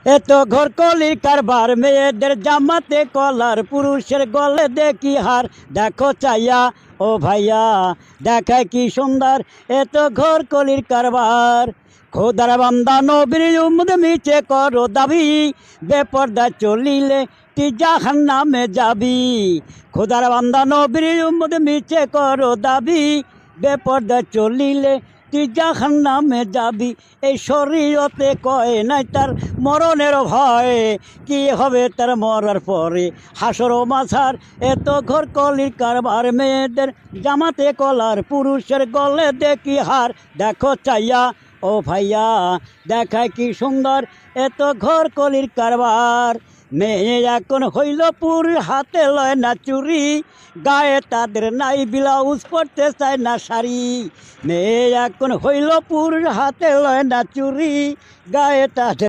এত ঘর কলির কারবার, মেয়েদের জামাতে কলার, পুরুষের গলে দেখি হার। দেখো চাইয়া ও ভাইয়া, দেখায় কি সুন্দর, এত ঘর কলির কারবার। খোদার বান্দা নবীর উম্মত মিছে করো দাবি, বেপর্দা চলিলে তুই জাহান্নামে যাবি। খোদার বান্দা নবীর উম্মত মিছে করো দাবি, বেপর্দা চলিলে তুই জাহান্নামে যাবি। এই শরীয়তে কয় নাই তার মরণের ভয়, কি হবে তার মরার পরে হাসর ও মাঝার। এত ঘর কলির কারবার, মেয়েদের জামাতে কলার, পুরুষের গলে দেখি হার। দেখো চাইয়া ও ভাইয়া, দেখায় কি সুন্দর, এত ঘর কলির কারবার। মেয়ে এখন হইল পুরুষ, হাতে লয় না চুরি, গায়ে তাদের নাই ব্লাউজ, পরতে চায় না শাড়ি। মেয়ে এখন হইল পুরুষ, হাতে লয় না চুরি, গায়ে তাদের